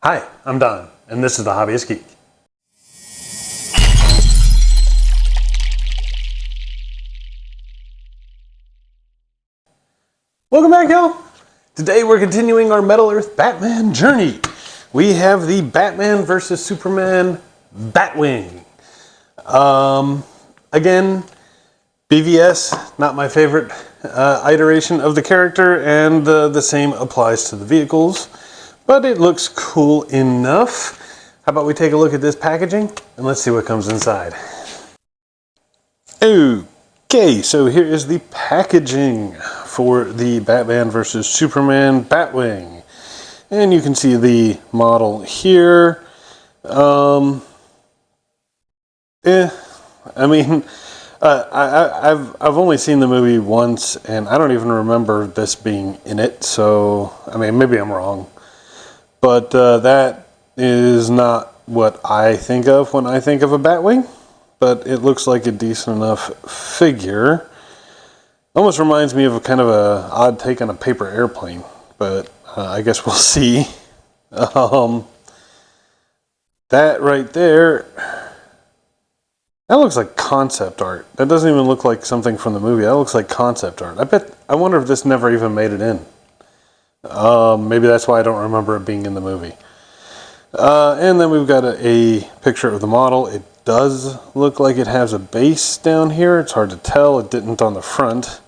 Hi, I'm Don, and this is The Hobbyist Geek. Welcome back, y'all. Today we're continuing our Metal Earth Batman journey. We have the Batman vs. Superman Batwing. Again, BvS, not my favorite iteration of the character, and the same applies to the vehicles. But it looks cool enough. How about we take a look at this packaging and let's see what comes inside. Okay, so here is the packaging for the Batman vs. Superman Batwing. And you can see the model here. I've only seen the movie once, and I don't even remember this being in it, so, maybe I'm wrong. But that is not what I think of when I think of a Batwing. But it looks like a decent enough figure. Almost reminds me of an odd take on a paper airplane. But I guess we'll see. That right there, that looks like concept art. That doesn't even look like something from the movie. That looks like concept art. I wonder if this never even made it in. Maybe that's why I don't remember it being in the movie. And then we've got a picture of the model. It does look like it has a base down here. It's hard to tell. It didn't on the front.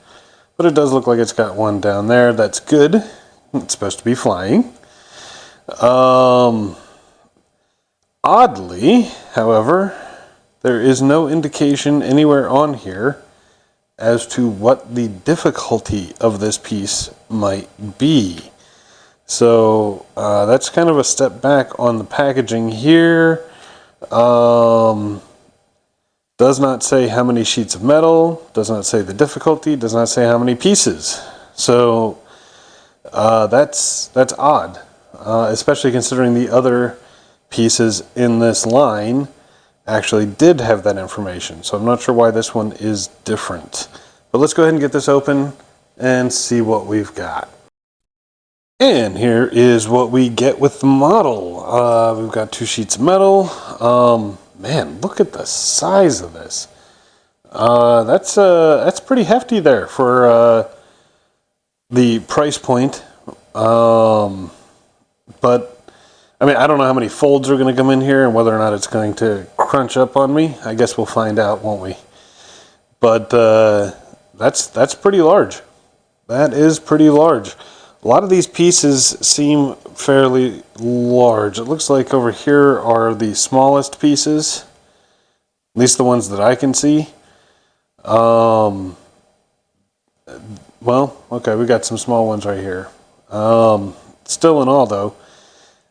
But it does look like it's got one down there. That's good. It's supposed to be flying. Oddly, however, there is no indication anywhere on here as to what the difficulty of this piece might be. So that's kind of a step back on the packaging here. Does not say how many sheets of metal, does not say the difficulty, does not say how many pieces. So that's odd, especially considering the other pieces in this line actually did have that information. So I'm not sure why this one is different. But let's go ahead and get this open and see what we've got. And here is what we get with the model. We've got 2 sheets of metal. Man, look at the size of this. That's pretty hefty there for the price point. But I don't know how many folds are going to come in here and whether or not it's going to crunch up on me. I guess we'll find out, won't we? But that's pretty large. That is pretty large. A lot of these pieces seem fairly large. It looks like over here are the smallest pieces, at least the ones that I can see. Well, okay, we got some small ones right here. Still in all, though,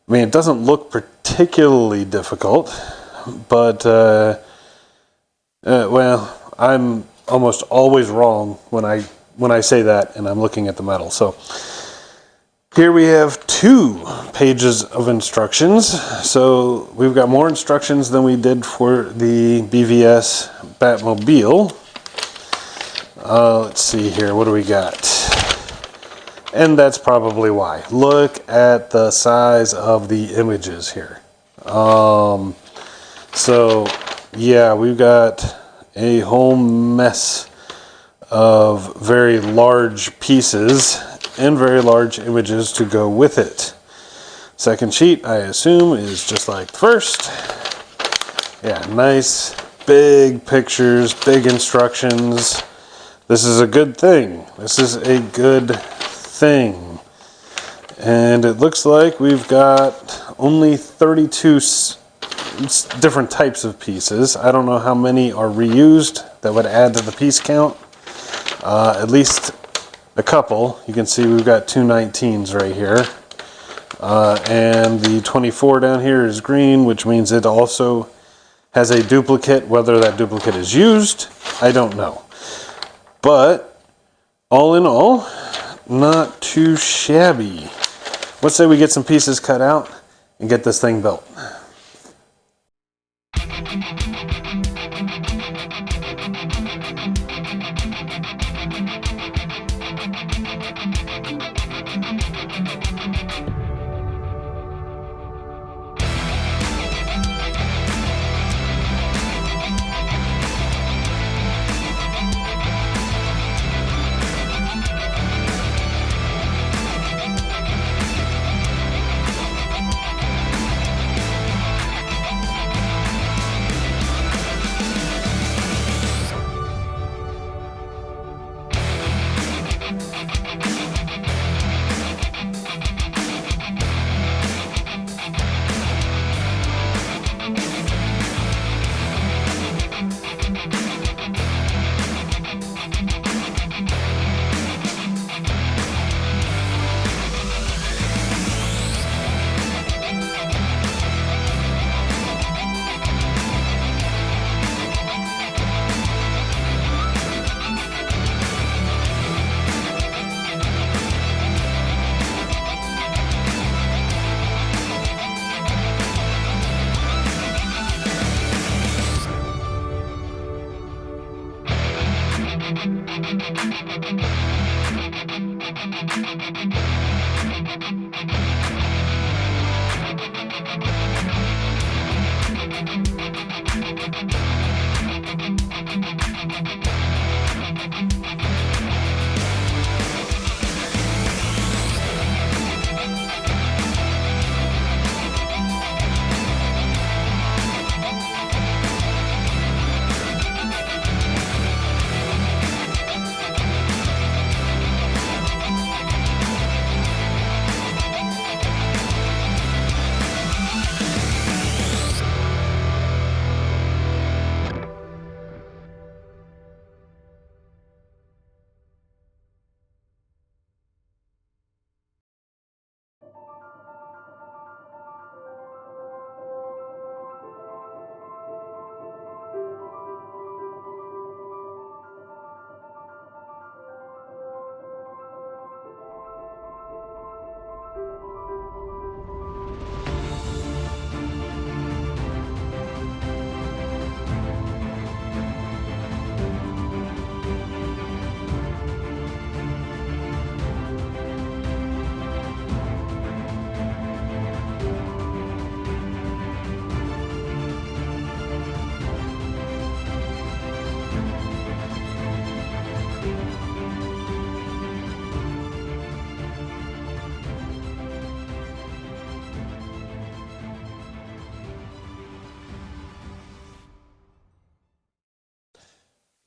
it doesn't look particularly difficult, but, well, I'm almost always wrong when I say that and I'm looking at the metal. So here we have 2 pages of instructions. So we've got more instructions than we did for the BvS Batmobile. Let's see here, what do we got? And that's probably why. Look at the size of the images here. So yeah, we've got a whole mess of very large pieces and very large images to go with it. Second sheet, I assume, is just like the first. Yeah, nice big pictures, big instructions. This is a good thing. This is a good thing. And it looks like we've got only 32 different types of pieces. I don't know how many are reused that would add to the piece count. At least a couple. You can see we've got 2 19s right here. And the 24 down here is green, which means it also has a duplicate. Whether that duplicate is used, I don't know. But all in all, not too shabby. Let's say we get some pieces cut out and get this thing built.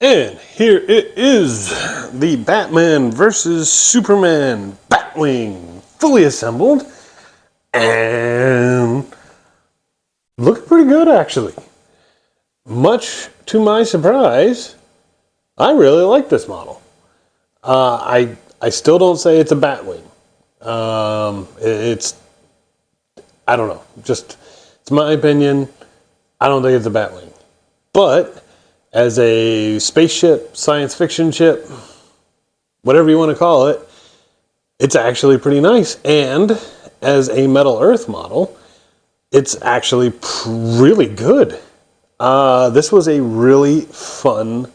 And here it is, the Batman versus Superman Batwing, fully assembled, and looks pretty good actually. Much to my surprise, I really like this model. I still don't say it's a Batwing. It's, I don't know, just, it's my opinion. I don't think it's a Batwing. But as a spaceship, science fiction ship, whatever you want to call it, it's actually pretty nice. And as a Metal Earth model, it's actually really good. This was a really fun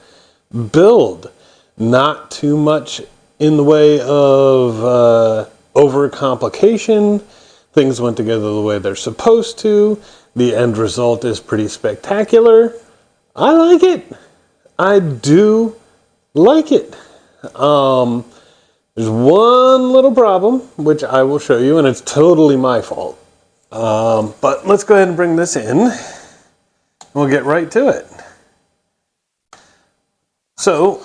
build. Not too much in the way of overcomplication. Things went together the way they're supposed to. The end result is pretty spectacular. I like it. I do like it. There's one little problem, which I will show you, and it's totally my fault. But let's go ahead and bring this in. We'll get right to it. So,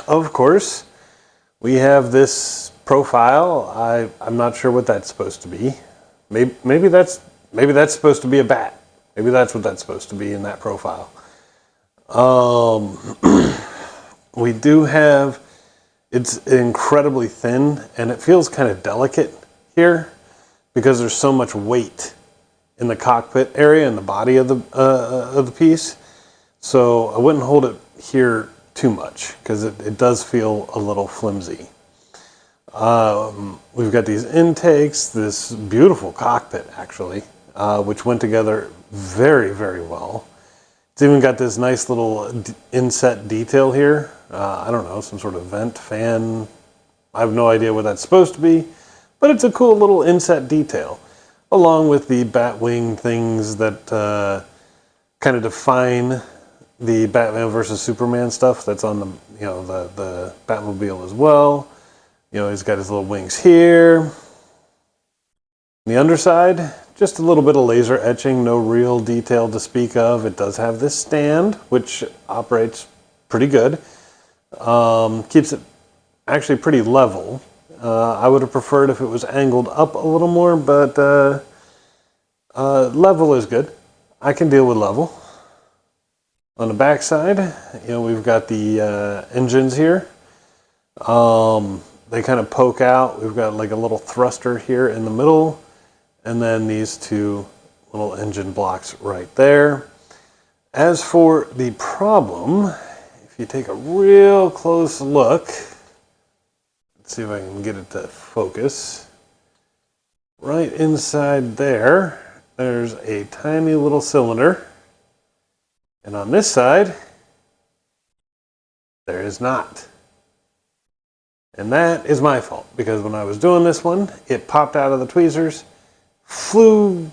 of course, we have this profile. I'm not sure what that's supposed to be. Maybe that's supposed to be a bat. Maybe that's what that's supposed to be in that profile. We do have, it's incredibly thin and it feels kind of delicate here because there's so much weight in the cockpit area and the body of the piece. So I wouldn't hold it here too much because it does feel a little flimsy. We've got these intakes, this beautiful cockpit actually, which went together very, very well. It's even got this nice little inset detail here. I don't know, some sort of vent, fan. I have no idea what that's supposed to be, but it's a cool little inset detail, along with the Batwing things that kind of define the Batman versus Superman stuff that's on the, you know, the Batmobile as well. You know, he's got his little wings here. On the underside, just a little bit of laser etching, no real detail to speak of. It does have this stand, which operates pretty good. Keeps it actually pretty level. I would have preferred if it was angled up a little more, but level is good. I can deal with level. On the back side, you know, we've got the engines here. They kind of poke out. We've got like a little thruster here in the middle, and then these two little engine blocks right there. As for the problem, if you take a real close look, let's see if I can get it to focus. Right inside there, there's a tiny little cylinder. And on this side, there is not. And that is my fault, because when I was doing this one, it popped out of the tweezers, flew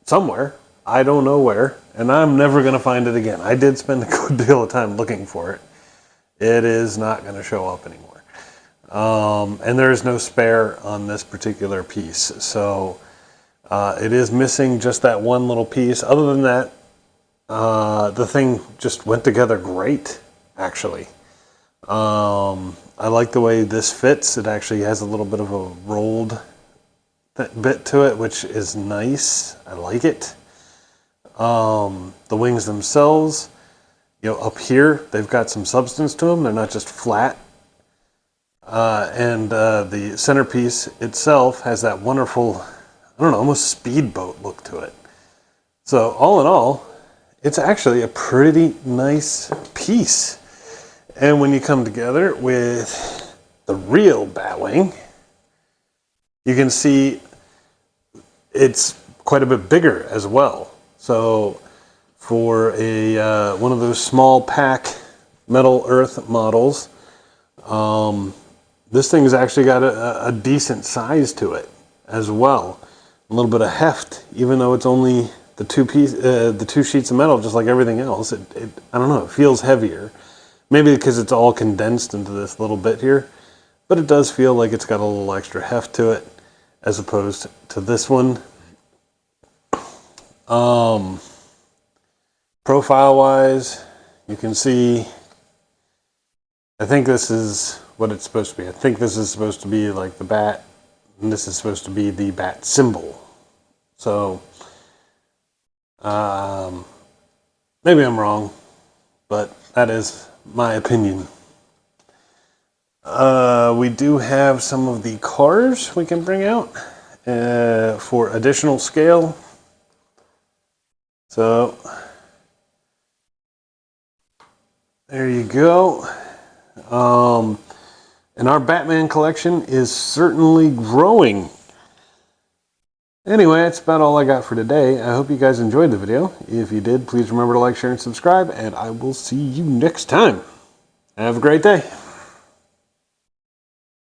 somewhere, I don't know where, and I'm never going to find it again. I did spend a good deal of time looking for it. It is not going to show up anymore. And there is no spare on this particular piece. So it is missing just that one little piece. Other than that, the thing just went together great, actually. I like the way this fits. It actually has a little bit of a rolled bit to it, which is nice. I like it. The wings themselves, you know, up here, they've got some substance to them. They're not just flat. And the centerpiece itself has that wonderful, I don't know, almost speedboat look to it. So all in all, it's actually a pretty nice piece. And when you come together with the real Batwing, you can see it's quite a bit bigger as well. So for a one of those small pack Metal Earth models, this thing has actually got a decent size to it as well. A little bit of heft, even though it's only the two sheets of metal, just like everything else. I don't know, it feels heavier. Maybe because it's all condensed into this little bit here, but it does feel like it's got a little extra heft to it as opposed to this one. Profile wise, you can see I think this is what it's supposed to be. I think this is supposed to be like the bat, and this is supposed to be the bat symbol. So, maybe I'm wrong, but that is my opinion. We do have some of the cars we can bring out for additional scale. So, there you go. And our Batman collection is certainly growing. Anyway, that's about all I got for today. I hope you guys enjoyed the video. If you did, please remember to like, share, and subscribe, and I will see you next time. Have a great day.